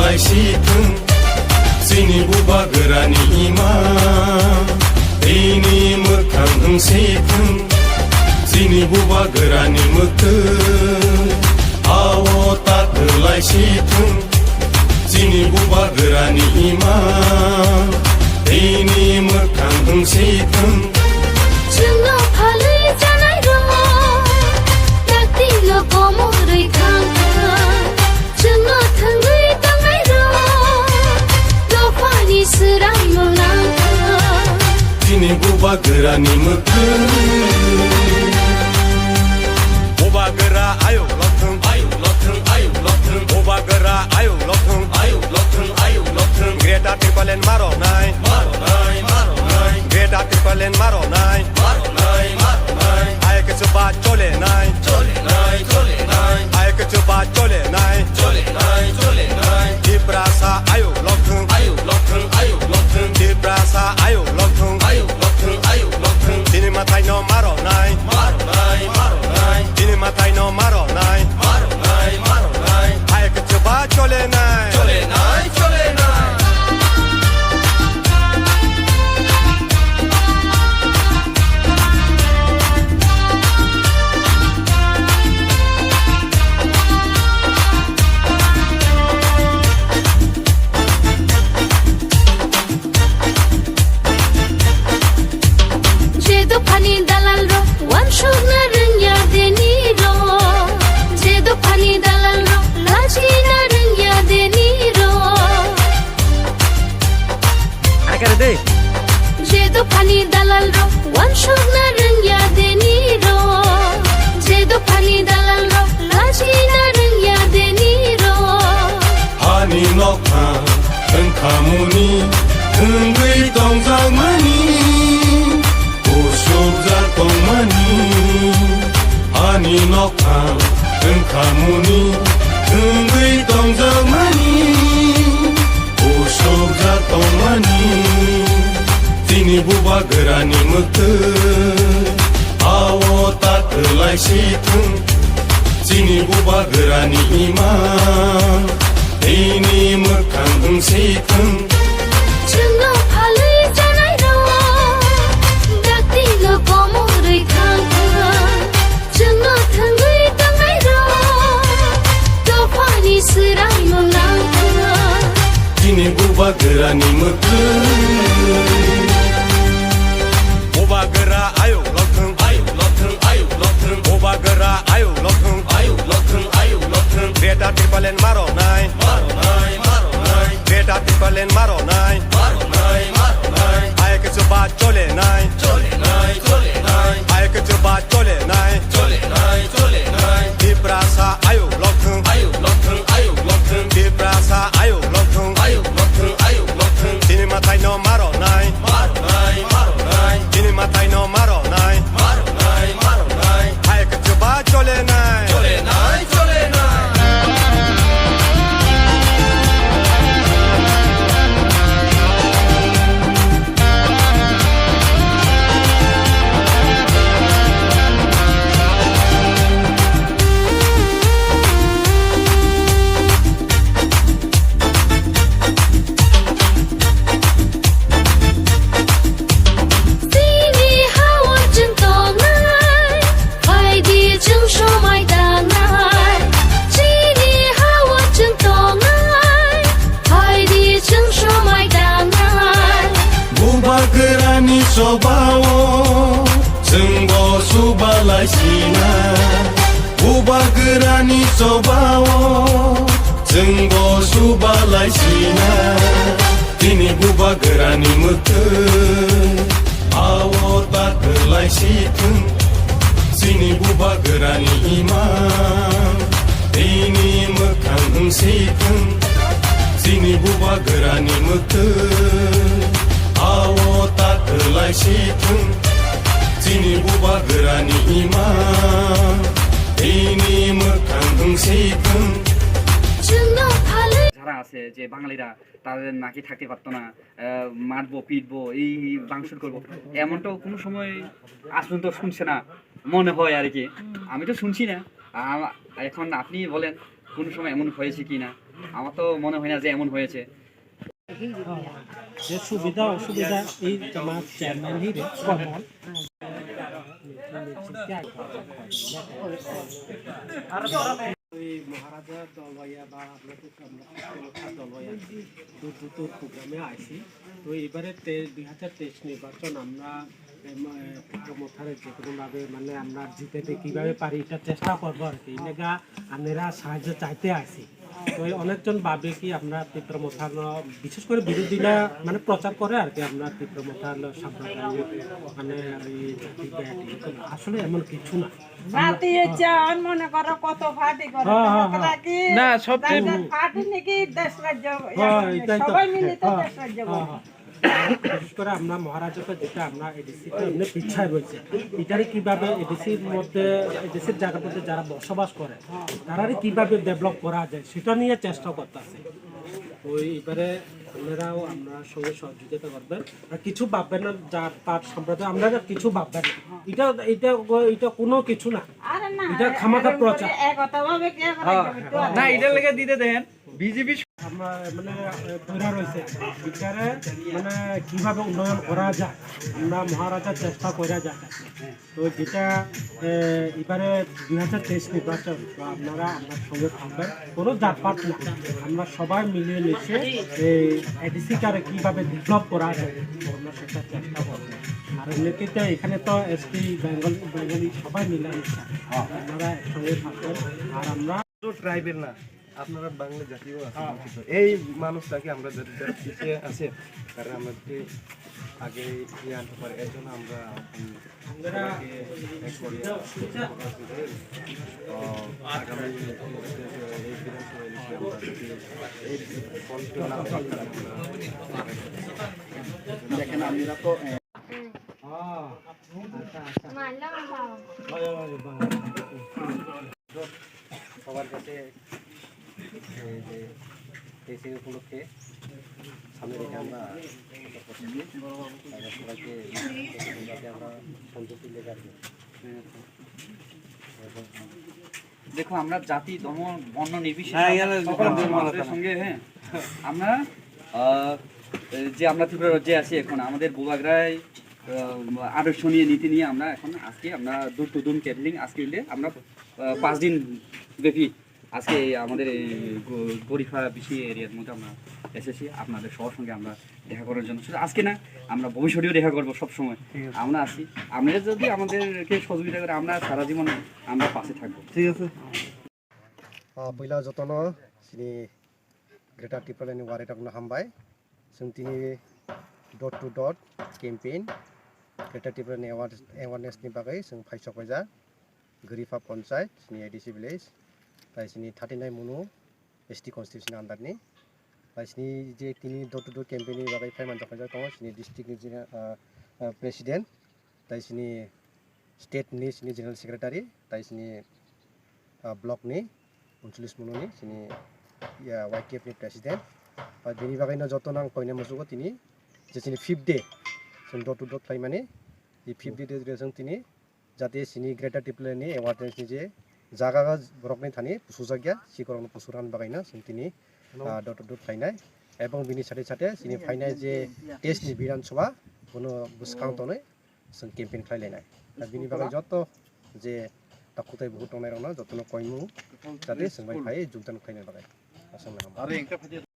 लायसिथों जोंनि बुबा गोरानि इमा दैनि मोखां होंसेथों जोंनि बुबा गोरानि मोखै आव ताखो लायसिथों जोंनि बुबा गोरानि इमा दैनि मोखां होंसेथों जोंनाव फालै जानाय दङ दाख्लैल' गमरै थांखो जोंनाव थोंगै दांनाय दं दफानि सोरां मोलांखो जोंनि बुबा गोरानि मोखै बुबा गोरा आयौ लथों बुबा गोरा आयौ लथों ग्रेटा ट्रिपलेन मारनाय ग्रेटा ट्रिपलेन मारनाय आयके चोबा चले नाय आयके चोबा चले नाय दिप्रासा आयौ लथों दिप्रासा आयौ लथों दिनै माथाय न मारनाय दिनै माथाय न मारनाय आयके चोबा चले नाय Pani dalal ro, wan shog na rengya deni ro. Jedo pani dalal ro, laji na rengya deni ro. Akar de. Jedo pani dalal ro, wan shog na rengya deni ro. Jedo pani dalal ro, laji na rengya deni ro. Hani nokha, tengkamuni, tenggui tongzang mani. Ani nokang tengkamuni tenggui tongzamani usuk jatongmani tini buba gerani mokhei awo takhei laisithung tini buba gerani ima ini mokhang hongsithung जोंनाव फालै जानाय दङ दाख्लैल' गमरै थांखो जोंनाव थोंगै दांनाय दं दफानि सोरां मोलांखो tini buba gerani mokhei बुबा गोरा आयौ लथों बुबा गोरा आयौ लथों ग्रेटा ट्रिपलेन मारनाय ग्रेटा ट्रिपलेन मारनाय आयके चोबा चले नाय आयके चोबा चले नाय दिप्रासा आयौ लथों दिप्रासा आयौ लथों दिनै माथाय न मारनाय दिनै माथाय न मारनाय आयके चोबा चले नाय दिनै हावा जों दंनाय बायदि जों समाय दानाय दिनै हावा जों दंनाय बायदि जों समाय दानाय buba gerani sobawo जोंबो सुबा लायसिना buba gerani sobawo जोंबो सुबा लायसिना tini buba gerani mokhei awo takhei laisithung जोंनि buba gerani ima दैनि मोखां होंसेथों जोंनि बुबा गोरानि मोखै आव ताखै लायसिथों जोंनि बुबा गोरानि इमा दैनि मोखां होंसेथों যারা আছে যে বাঙালিরা তাদের নাকি থাকতে পারতো না, মারবো পিটবো এই ভাঙচুর করবো, এমনটাও কোনো সময় আজ পর্যন্ত শুনছে না মনে হয় আর কি। আমি তো শুনছি না, এখন আপনি বলেন কোনো সময় এমন হয়েছে কি না। আমার তো মনে হয় না যে এমন হয়েছে। যে সুবিধা অসুবিধা এই তোমার চেয়ারম্যান হিরে কমন ওই মহারাজা দলবাইয়া বা আপনাদের দলবাইয়া দুটোর প্রোগ্রামে আইসি। তো এবারে 2023 নির্বাচন আমরা মথারে যে কোনোভাবে মানে আমরা জিতেতে কীভাবে পারি এটা চেষ্টা করবো আর কি। এলাকা আপনারা সাহায্য চাইতে আসি। তো অনেকজন ভাবে কি আমরা তীব্রমথার বিশেষ করে বিরোধীরা মানে প্রচার করে আর কি আমরা তীব্রমথার সাম্প্রদায়িক মানে এই জাতি ব্যাট এরকম। আসলে এমন কিছু না। ভাতি চান মনে করো কত ভাতি করে না সব ভাতি নাকি দেশ রাজ্য এটাই তো। সবাই মিলে তো দেশ রাজ্য বিশেষ করে আমরা মহারাজাকে যেটা আমরা এডিসিতে এমনি পিছায় রয়েছে এটারে কিভাবে এডিসির মধ্যে এডিসির জায়গার মধ্যে যারা বসবাস করে তারারে কিভাবে ডেভেলপ করা যায় সেটা নিয়ে চেষ্টা করতেছে। ওই এবারে আপনারাও আমরা সঙ্গে সহযোগিতা করবেন আর কিছু ভাববেন না জাত পাট সম্প্রদায় আমরা কিছু ভাববেন না। এটা এটা এটা কোনো কিছু না। আরে না এটা খামাখা প্রচার। একতা ভাবে কে করে না এটা লেগে দিতে দেন বিজেপি আমরা মানে তৈরি রয়েছে এটারে মানে কিভাবে উন্নয়ন করা যায় আমরা মহারাজার চেষ্টা করা যায়। তো যেটা এবারে 2023 নির্বাচন তো আপনারা আপনার সঙ্গে থাকবেন কোনো জাতপাত না আমরা সবাই মিলিয়ে মিশে এই এডিসিটারে কীভাবে ডেভেলপ করা যায় আমরা সেটা চেষ্টা করবো। আর এমনিতে এখানে তো এসটি বেঙ্গলি সবাই মিলে মিশে আপনারা একসঙ্গে থাকবেন। আর আমরা ট্রাইবেল না, আপনারা বাংলা জাতীয় আছে। এই মানুষটাকে আমরা যারা পিছিয়ে আছে তারা আমাদেরকে আগে ইয়ে আনতে পারে। এর জন্য আমরা আগামী এই বিধানসভা দেখেন আপনারা তো সবার কাছে এই উপলক্ষে সামনে রেখে আমরা সবাইকে আমরা সন্তুষ্টি লেগে আসবো। দেখো আমরা জাতি ধর্ম বর্ণ নির্বিশেষে সকলের সঙ্গে হ্যাঁ আমরা যে আমরা ত্রিপুরা রাজ্যে আছি এখন আমাদের বোবাগরায় আদর্শ নিয়ে নীতি নিয়ে আমরা এখন আজকে আমরা দূর টু দূর ক্যাটলিং আজকে আমরা 5 দিন ব্যাপী আজকে আমাদের এই গরিফা বিশি এরিয়ার মধ্যে আমরা এসেছি আপনাদের সবার সঙ্গে আমরা দেখা করার জন্য। শুধু আজকে না আমরা ভবিষ্যতেও দেখা করবো সবসময় আমরা আছি। আপনারা যদি আমাদেরকে সহযোগিতা করে আমরা সারা জীবন আমরা পাশে থাকবো। ঠিক আছে। पहिला जतन सिनि ग्रेटार टिप्रानि वारेटाकनो हामबाय जों दिनै डट टु डट केम्पेइन ग्रेटार टिप्रानि एवारनेसनि बागै जों फायसकबायजा गरिफा पन्चायत सिनि एडिसि भिलेज ताइ सिनि 39 मुनु एसटी कन्स्टिट्युसन आन्डारनि ताइ सिनि जे दिनै डट टु डट केम्पेइननि बागै फायमान जाखायजा दङ सिनि डिस्ट्रिक्टनि प्रेसिडेन्ट ताइ सिनि स्टेटनि सिनि जेनेरेल सेक्रेटारि ताइ सिनि ब्लकनि 39 मुनुनि सिनि वाइटिएफनि प्रेसिडेन्ट बेनि बागैनो जतन आं कयना मोसुखौ दिनै जे सिनि 5th डे जों डट to dot फायमाने bay 5th day जों दिनै जाहाथे सिनि ग्रेटार टिप्रानि एवारनेसनि जे जागा बरकनि थानि पुसुजागिया सिकरन पुसुरान बागैनो जों दिनै डट टु डट फायनाय एबं बिनि साथे साथे सिनि फायनाय जे टेस्टनि बिधानसभा कोनो बुसखांतनै जों केम्पेइन खालायनाय दा बिनि बागै जत जे ताकुताय बहुत दंनाय रंना जतन कयमु जाहाथे जों बाय फाय जुगदान खायनो बागै आसाम